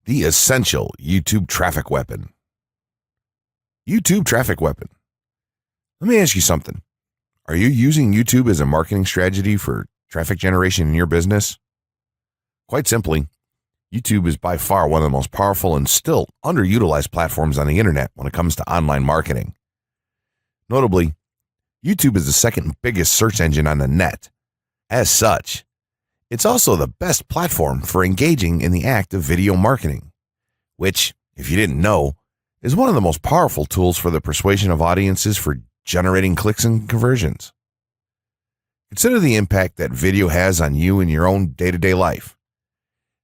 The essential YouTube traffic weapon. YouTube traffic weapon. Let me ask you something. Are you using YouTube as a marketing strategy for traffic generation in your business? Quite simply, YouTube is by far one of the most powerful and still underutilized platforms on the internet when it comes to online marketing. Notably, YouTube is the second biggest search engine on the net. As such, it's also the best platform for engaging in the act of video marketing, which, if you didn't know, is one of the most powerful tools for the persuasion of audiences for generating clicks and conversions. Consider the impact that video has on you in your own day-to-day life.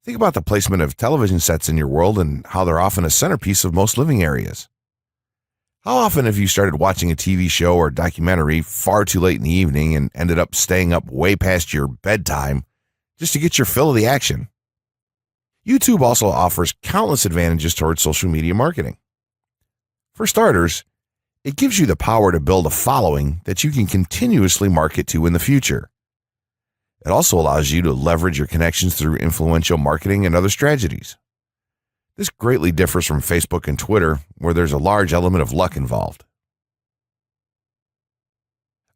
Think about the placement of television sets in your world and how they're often a centerpiece of most living areas. How often have you started watching a TV show or documentary far too late in the evening and ended up staying up way past your bedtime just to get your fill of the action? YouTube also offers countless advantages towards social media marketing. For starters, it gives you the power to build a following that you can continuously market to in the future. It also allows you to leverage your connections through influential marketing and other strategies. This greatly differs from Facebook and Twitter, where there's a large element of luck involved.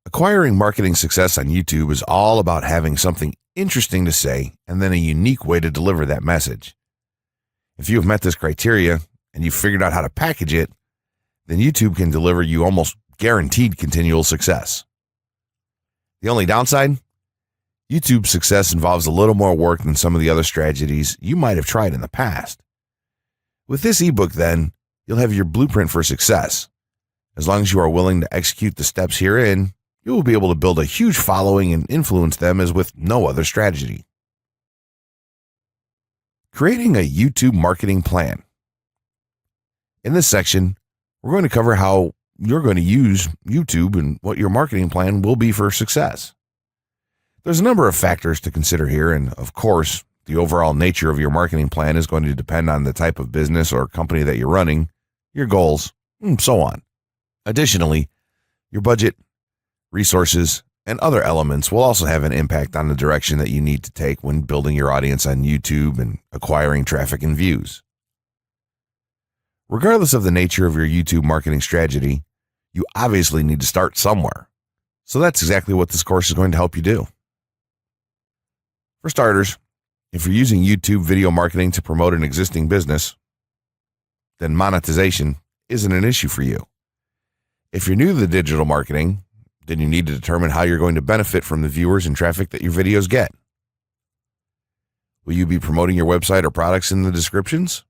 Acquiring marketing success on YouTube is all about having something interesting to say and then a unique way to deliver that message. If you have met this criteria and you've figured out how to package it, then YouTube can deliver you almost guaranteed continual success. The only downside? YouTube's success involves a little more work than some of the other strategies you might have tried in the past. With this ebook, then, you'll have your blueprint for success. As long as you are willing to execute the steps herein, you will be able to build a huge following and influence them as with no other strategy. Creating a YouTube marketing plan. In this section, we're going to cover how you're going to use YouTube and what your marketing plan will be for success. There's a number of factors to consider here, and of course, the overall nature of your marketing plan is going to depend on the type of business or company that you're running, your goals, and so on. Additionally, your budget, resources, and other elements will also have an impact on the direction that you need to take when building your audience on YouTube and acquiring traffic and views. Regardless of the nature of your YouTube marketing strategy, you obviously need to start somewhere. So that's exactly what this course is going to help you do. For starters, if you're using YouTube video marketing to promote an existing business, then monetization isn't an issue for you. If you're new to the digital marketing, then you need to determine how you're going to benefit from the viewers and traffic that your videos get. Will you be promoting your website or products in the descriptions?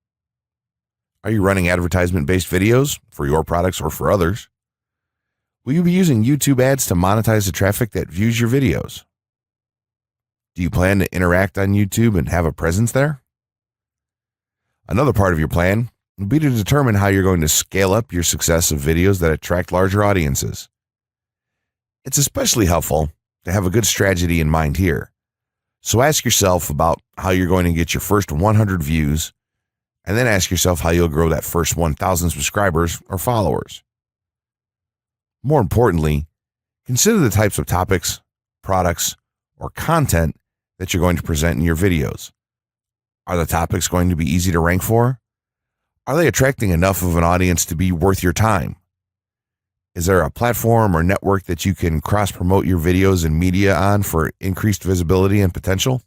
Are you running advertisement-based videos for your products or for others? Will you be using YouTube ads to monetize the traffic that views your videos? Do you plan to interact on YouTube and have a presence there? Another part of your plan would be to determine how you're going to scale up your success of videos that attract larger audiences. It's especially helpful to have a good strategy in mind here. So ask yourself about how you're going to get your first 100 views, and then ask yourself how you'll grow that first 1,000 subscribers or followers. More importantly, consider the types of topics, products, or content that you're going to present in your videos. Are the topics going to be easy to rank for? Are they attracting enough of an audience to be worth your time? Is there a platform or network that you can cross-promote your videos and media on for increased visibility and potential?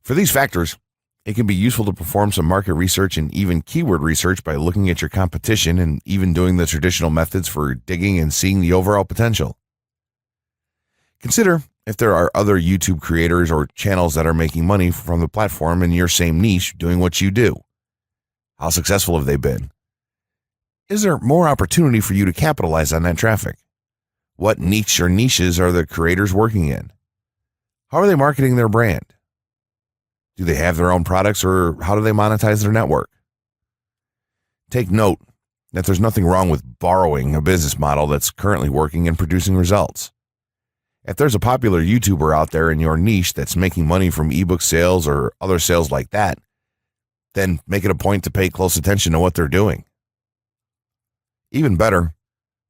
For these factors, it can be useful to perform some market research and even keyword research by looking at your competition and even doing the traditional methods for digging and seeing the overall potential. Consider if there are other YouTube creators or channels that are making money from the platform in your same niche doing what you do. How successful have they been? Is there more opportunity for you to capitalize on that traffic? What niche or niches are the creators working in? How are they marketing their brand? Do they have their own products, or how do they monetize their network? Take note that there's nothing wrong with borrowing a business model that's currently working and producing results. If there's a popular YouTuber out there in your niche that's making money from ebook sales or other sales like that, then make it a point to pay close attention to what they're doing. Even better,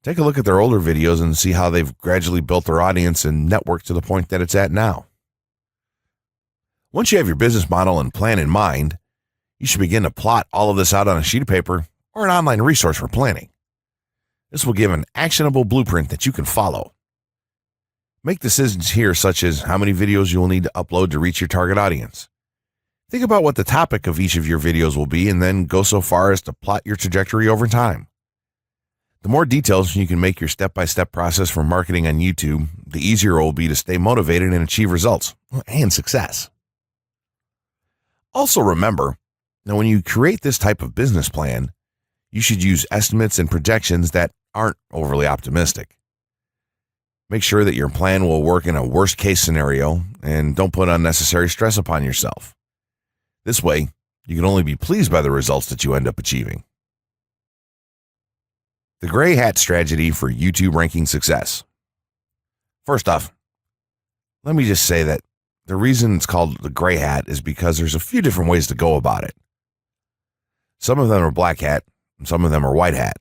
take a look at their older videos and see how they've gradually built their audience and network to the point that it's at now. Once you have your business model and plan in mind, You should begin to plot all of this out on a sheet of paper or an online resource for planning. This will give an actionable blueprint that you can follow. Make decisions here, such as how many videos you will need to upload to reach your target audience. Think about what the topic of each of your videos will be, and then go so far as to plot your trajectory over time. The more details you can make your step-by-step process for marketing on YouTube, the easier it will be to stay motivated and achieve results and success. Also remember that when you create this type of business plan, you should use estimates and projections that aren't overly optimistic. Make sure that your plan will work in a worst-case scenario, and don't put unnecessary stress upon yourself. This way, you can only be pleased by the results that you end up achieving. The gray hat strategy for YouTube ranking success. First off, let me just say that the reason it's called the gray hat is because there's a few different ways to go about it. Some of them are black hat, and some of them are white hat.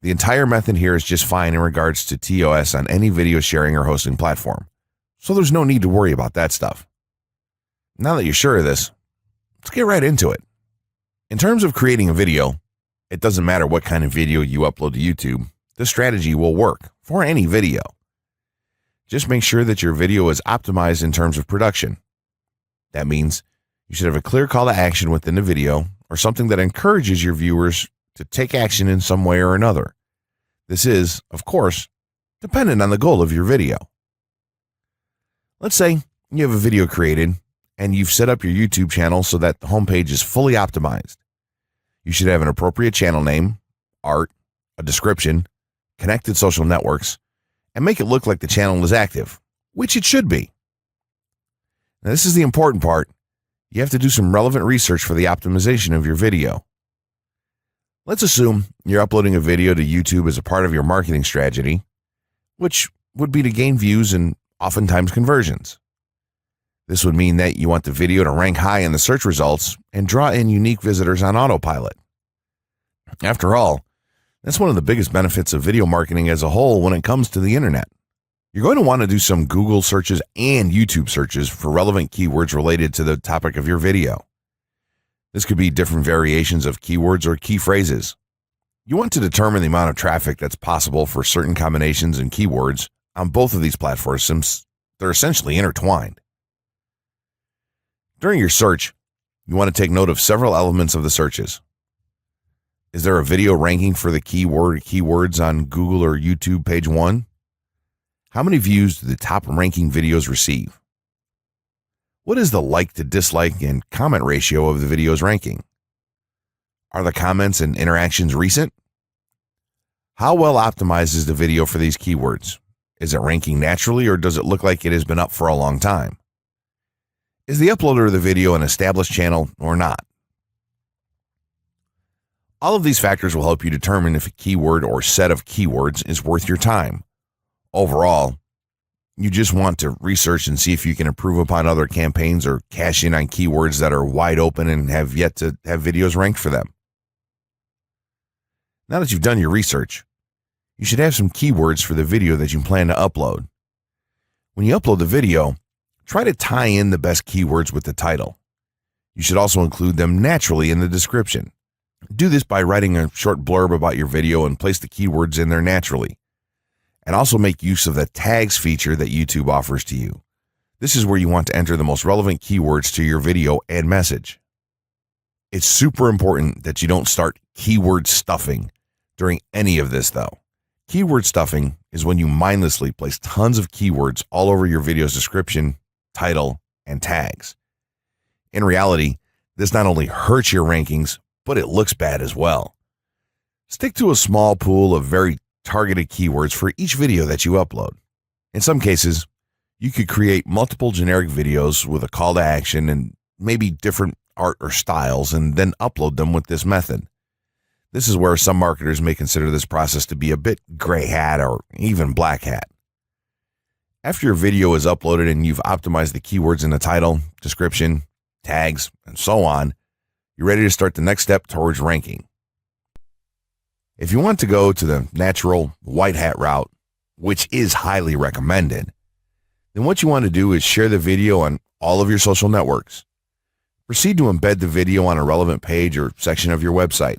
The entire method here is just fine in regards to TOS on any video sharing or hosting platform, so there's no need to worry about that stuff. Now that you're sure of this, let's get right into it. In terms of creating a video, it doesn't matter what kind of video you upload to YouTube, this strategy will work for any video. Just make sure that your video is optimized in terms of production. That means you should have a clear call to action within the video, or something that encourages your viewers to take action in some way or another. This is, of course, dependent on the goal of your video. Let's say you have a video created and you've set up your YouTube channel so that the homepage is fully optimized. You should have an appropriate channel name, art, a description, connected social networks, and make it look like the channel is active, which it should be. Now, this is the important part. You have to do some relevant research for the optimization of your video. Let's assume you're uploading a video to YouTube as a part of your marketing strategy, which would be to gain views and oftentimes conversions. This would mean that you want the video to rank high in the search results and draw in unique visitors on autopilot. After all, that's one of the biggest benefits of video marketing as a whole when it comes to the internet. You're going to want to do some Google searches and YouTube searches for relevant keywords related to the topic of your video. This could be different variations of keywords or key phrases. You want to determine the amount of traffic that's possible for certain combinations and keywords on both of these platforms, since they're essentially intertwined. During your search, you want to take note of several elements of the searches. Is there a video ranking for the keywords on Google or YouTube page 1? How many views do the top ranking videos receive? What is the like to dislike and comment ratio of the video's ranking? Are the comments and interactions recent? How well optimized is the video for these keywords? Is it ranking naturally, or does it look like it has been up for a long time? Is the uploader of the video an established channel or not? All of these factors will help you determine if a keyword or set of keywords is worth your time. Overall, you just want to research and see if you can improve upon other campaigns or cash in on keywords that are wide open and have yet to have videos ranked for them. Now that you've done your research, you should have some keywords for the video that you plan to upload. When you upload the video, try to tie in the best keywords with the title. You should also include them naturally in the description. Do this by writing a short blurb about your video and place the keywords in there naturally. And also make use of the tags feature that YouTube offers to you. This is where you want to enter the most relevant keywords to your video and message. It's super important that you don't start keyword stuffing during any of this, though. Keyword stuffing is when you mindlessly place tons of keywords all over your video's description, title, and tags. In reality, this not only hurts your rankings, but it looks bad as well. Stick to a small pool of very targeted keywords for each video that you upload. In some cases, you could create multiple generic videos with a call to action and maybe different art or styles, and then upload them with this method. This is where some marketers may consider this process to be a bit gray hat or even black hat. After your video is uploaded and you've optimized the keywords in the title, description, tags, and so on, you're ready to start the next step towards ranking. If you want to go to the natural white hat route, which is highly recommended, then what you want to do is share the video on all of your social networks. Proceed to embed the video on a relevant page or section of your website.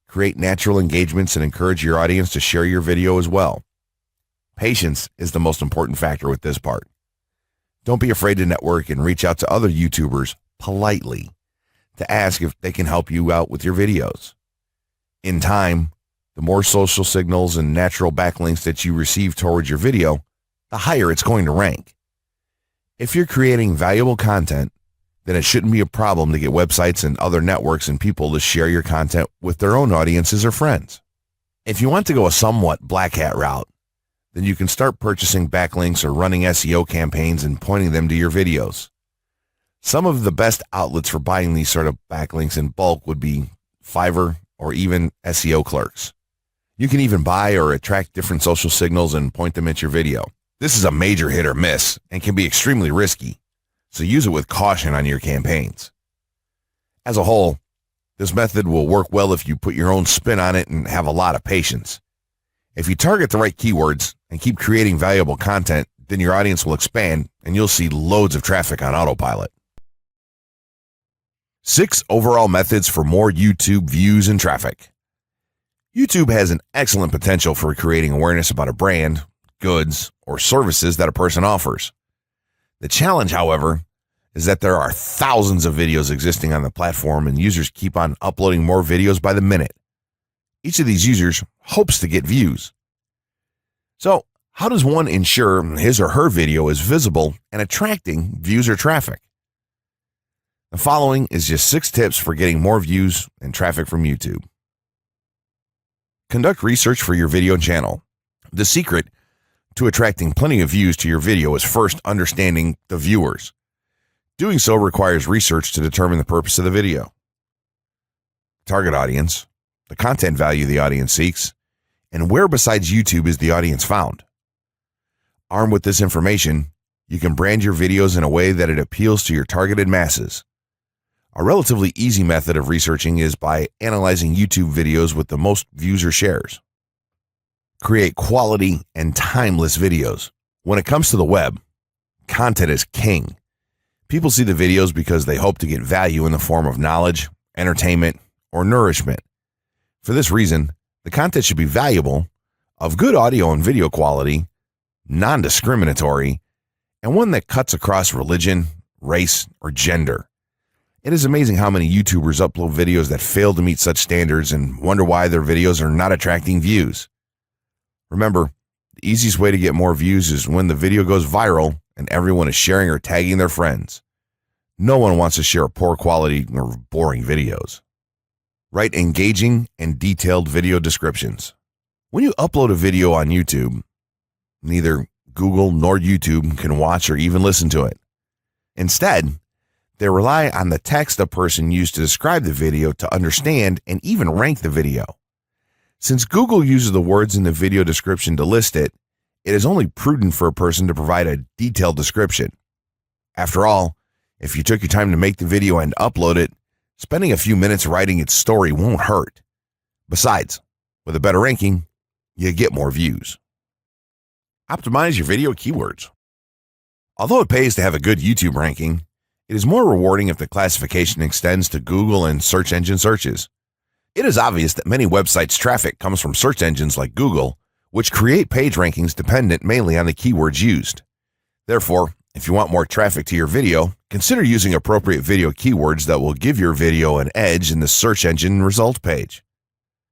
Create natural engagements and encourage your audience to share your video as well. Patience is the most important factor with this part. Don't be afraid to network and reach out to other YouTubers politely to ask if they can help you out with your videos. In time, the more social signals and natural backlinks that you receive towards your video, the higher it's going to rank. If you're creating valuable content, then it shouldn't be a problem to get websites and other networks and people to share your content with their own audiences or friends. If you want to go a somewhat black hat route, then you can start purchasing backlinks or running SEO campaigns and pointing them to your videos. Some of the best outlets for buying these sort of backlinks in bulk would be Fiverr or even SEO clerks. You can even buy or attract different social signals and point them at your video. This is a major hit or miss and can be extremely risky, so use it with caution on your campaigns. As a whole, this method will work well if you put your own spin on it and have a lot of patience. If you target the right keywords and keep creating valuable content, then your audience will expand and you'll see loads of traffic on autopilot. 6 overall methods for more YouTube views and traffic. YouTube has an excellent potential for creating awareness about a brand, goods, or services that a person offers. The challenge, however, is that there are thousands of videos existing on the platform and users keep on uploading more videos by the minute. Each of these users hopes to get views. So, how does one ensure his or her video is visible and attracting views or traffic? The following is just 6 tips for getting more views and traffic from YouTube. Conduct research for your video channel. The secret to attracting plenty of views to your video is first understanding the viewers. Doing so requires research to determine the purpose of the video, target audience, the content value the audience seeks, and where besides YouTube is the audience found. Armed with this information, you can brand your videos in a way that it appeals to your targeted masses. A relatively easy method of researching is by analyzing YouTube videos with the most views or shares. Create quality and timeless videos. When it comes to the web, content is king. People see the videos because they hope to get value in the form of knowledge, entertainment, or nourishment. For this reason, the content should be valuable, of good audio and video quality, non-discriminatory, and one that cuts across religion, race, or gender. It is amazing how many YouTubers upload videos that fail to meet such standards and wonder why their videos are not attracting views. Remember, the easiest way to get more views is when the video goes viral and everyone is sharing or tagging their friends. No one wants to share poor quality or boring videos. Write engaging and detailed video descriptions. When you upload a video on YouTube, neither Google nor YouTube can watch or even listen to it. Instead, they rely on the text a person used to describe the video to understand and even rank the video. Since Google uses the words in the video description to list it, it is only prudent for a person to provide a detailed description. After all, if you took your time to make the video and upload it, spending a few minutes writing its story won't hurt. Besides, with a better ranking, you get more views. Optimize your video keywords. Although it pays to have a good YouTube ranking, it is more rewarding if the classification extends to Google and search engine searches. It is obvious that many websites' traffic comes from search engines like Google, which create page rankings dependent mainly on the keywords used. Therefore, if you want more traffic to your video, consider using appropriate video keywords that will give your video an edge in the search engine result page.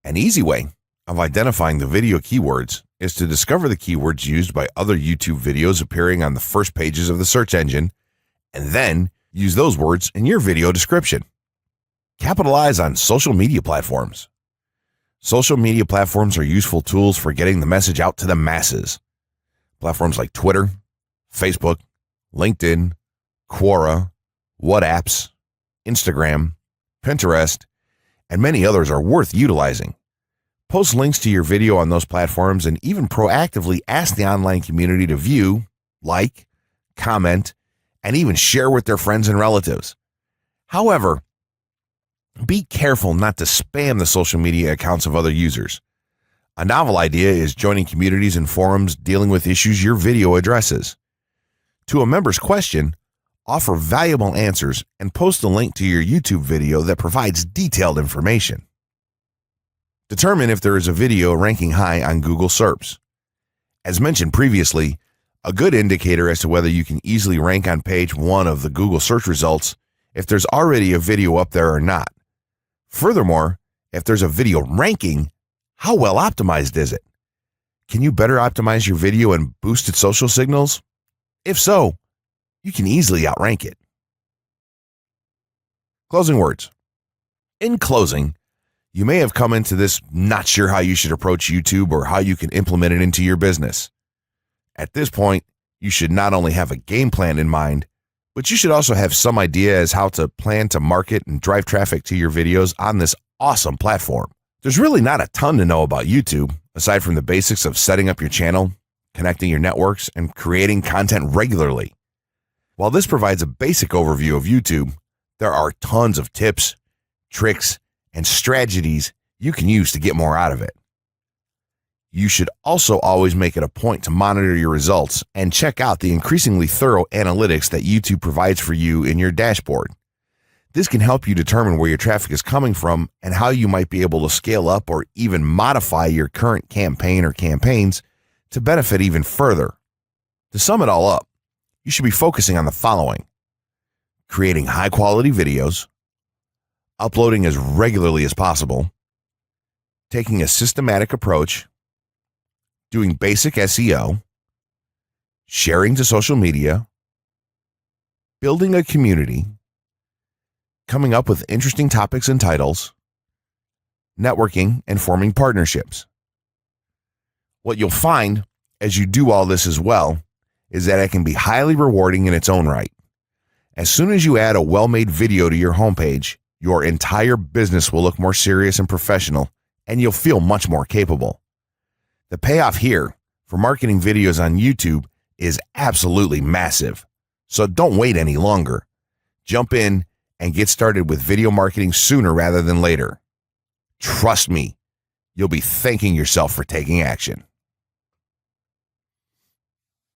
An easy way of identifying the video keywords is to discover the keywords used by other YouTube videos appearing on the first pages of the search engine, and then use those words in your video description. Capitalize on social media platforms. Social media platforms are useful tools for getting the message out to the masses. Platforms like Twitter, Facebook, LinkedIn, Quora, WhatsApp, Instagram, Pinterest, and many others are worth utilizing. Post links to your video on those platforms and even proactively ask the online community to view, like, comment, and even share with their friends and relatives. However, be careful not to spam the social media accounts of other users. A novel idea is joining communities and forums dealing with issues your video addresses. To a member's question, offer valuable answers, and post a link to your YouTube video that provides detailed information. Determine if there is a video ranking high on Google SERPs. As mentioned previously, a good indicator as to whether you can easily rank on page 1 of the Google search results if there's already a video up there or not. Furthermore, if there's a video ranking, how well optimized is it? Can you better optimize your video and boost its social signals? If so, you can easily outrank it. Closing words. In closing, you may have come into this not sure how you should approach YouTube or how you can implement it into your business. At this point, you should not only have a game plan in mind, but you should also have some idea as how to plan to market and drive traffic to your videos on this awesome platform. There's really not a ton to know about YouTube, aside from the basics of setting up your channel, connecting your networks, and creating content regularly. While this provides a basic overview of YouTube, there are tons of tips, tricks, and strategies you can use to get more out of it. You should also always make it a point to monitor your results and check out the increasingly thorough analytics that YouTube provides for you in your dashboard. This can help you determine where your traffic is coming from and how you might be able to scale up or even modify your current campaign or campaigns to benefit even further. To sum it all up, you should be focusing on the following: creating high-quality videos, uploading as regularly as possible, taking a systematic approach, doing basic SEO, sharing to social media, building a community, coming up with interesting topics and titles, networking, and forming partnerships. What you'll find as you do all this as well is that it can be highly rewarding in its own right. As soon as you add a well-made video to your homepage, your entire business will look more serious and professional, and you'll feel much more capable. The payoff here for marketing videos on YouTube is absolutely massive. So don't wait any longer. Jump in and get started with video marketing sooner rather than later. Trust me, you'll be thanking yourself for taking action.